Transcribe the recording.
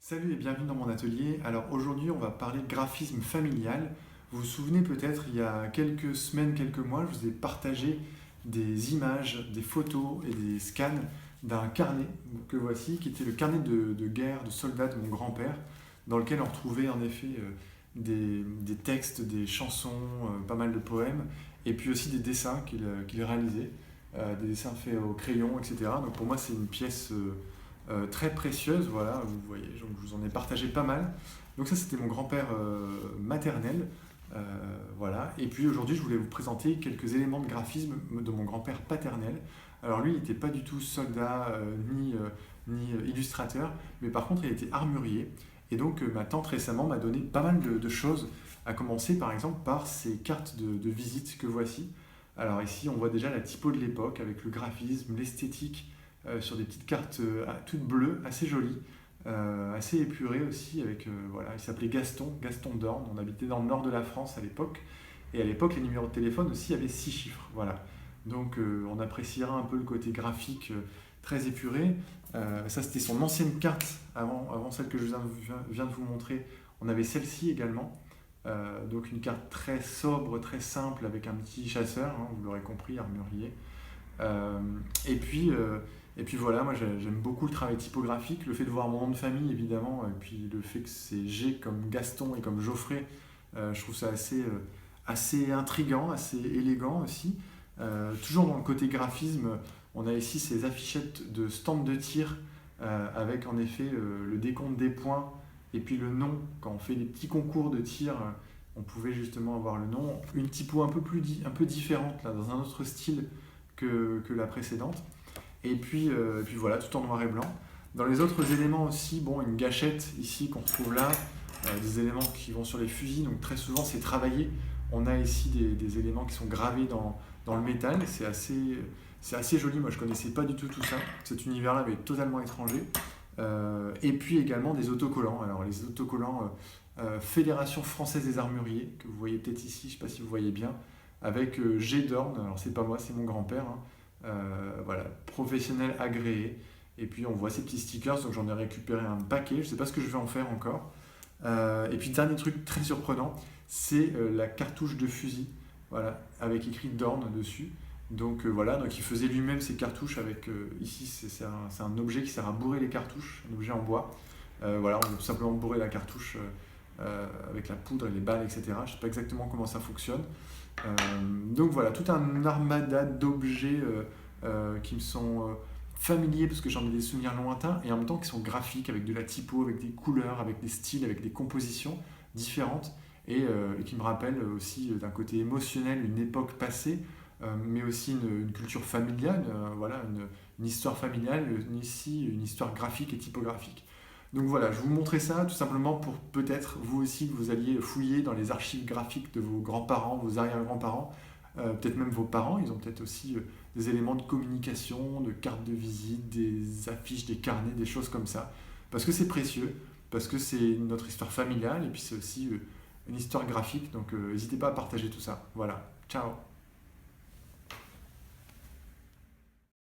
Salut et bienvenue dans mon atelier. Alors aujourd'hui, on va parler de graphisme familial. Vous vous souvenez peut-être, il y a quelques semaines, quelques mois, je vous ai partagé des images, des photos et des scans d'un carnet que voici, qui était le carnet de guerre de soldats de mon grand-père, dans lequel on retrouvait en effet des textes, des chansons, pas mal de poèmes, et puis aussi des dessins qu'il réalisait, des dessins faits au crayon, etc. Donc pour moi, c'est une pièce très précieuse, voilà, vous voyez, donc je vous en ai partagé pas mal. Donc ça, c'était mon grand-père maternel, voilà. Et puis aujourd'hui, je voulais vous présenter quelques éléments de graphisme de mon grand-père paternel. Alors lui, il n'était pas du tout soldat ni illustrateur, mais par contre, il était armurier. Et donc, ma tante récemment m'a donné pas mal de choses, à commencer par exemple par ces cartes de visite que voici. Alors ici, on voit déjà la typo de l'époque avec le graphisme, l'esthétique, sur des petites cartes toutes bleues, assez jolies, assez épurées aussi. Voilà, il s'appelait Gaston Dorn. On habitait dans le nord de la France à l'époque. Et à l'époque, les numéros de téléphone aussi avaient 6 chiffres. Voilà. Donc on appréciera un peu le côté graphique très épuré. Ça, c'était son ancienne carte avant celle que je viens de vous montrer. On avait celle-ci également. Donc une carte très sobre, très simple, avec un petit chasseur, hein, vous l'aurez compris, armurier. Euh, et puis, euh, et puis voilà, moi j'aime beaucoup le travail typographique, le fait de voir mon nom de famille évidemment, et puis le fait que c'est G comme Gaston et comme Geoffrey, je trouve ça assez intriguant, assez élégant aussi. Toujours dans le côté graphisme, on a ici ces affichettes de stand de tir avec en effet le décompte des points et puis le nom. Quand on fait des petits concours de tir, on pouvait justement avoir le nom. Une typo un peu différente, là, dans un autre style que la précédente. Et puis voilà, tout en noir et blanc. Dans les autres éléments aussi, bon, une gâchette ici qu'on retrouve là, des éléments qui vont sur les fusils, donc très souvent c'est travaillé. On a ici des éléments qui sont gravés dans le métal, c'est assez joli, moi je connaissais pas du tout ça, cet univers-là m'est totalement étranger. Et puis également des autocollants, alors les autocollants Fédération Française des Armuriers, que vous voyez peut-être ici, je ne sais pas si vous voyez bien, avec G. Dorn, alors c'est pas moi, c'est mon grand-père, hein. Voilà, professionnel agréé. Et puis on voit ces petits stickers, donc j'en ai récupéré un paquet, je ne sais pas ce que je vais en faire encore. Et puis dernier truc très surprenant, c'est la cartouche de fusil, voilà, avec écrit Dorn dessus. Donc voilà, donc il faisait lui-même ses cartouches avec, ici c'est un objet qui sert à bourrer les cartouches, un objet en bois. Voilà, on peut tout simplement bourrer la cartouche avec la poudre et les balles, etc. Je ne sais pas exactement comment ça fonctionne. Donc voilà, tout un armada d'objets qui me sont familiers parce que j'en ai des souvenirs lointains et en même temps qui sont graphiques avec de la typo, avec des couleurs, avec des styles, avec des compositions différentes et qui me rappellent aussi d'un côté émotionnel une époque passée, mais aussi une culture familiale, voilà, une histoire familiale, ici une histoire graphique et typographique. Donc voilà, je vous montrais ça tout simplement pour peut-être vous aussi que vous alliez fouiller dans les archives graphiques de vos grands-parents, vos arrière-grands-parents, peut-être même vos parents, ils ont peut-être aussi des éléments de communication, de cartes de visite, des affiches, des carnets, des choses comme ça. Parce que c'est précieux, parce que c'est notre histoire familiale et puis c'est aussi une histoire graphique, donc n'hésitez pas à partager tout ça. Voilà, ciao.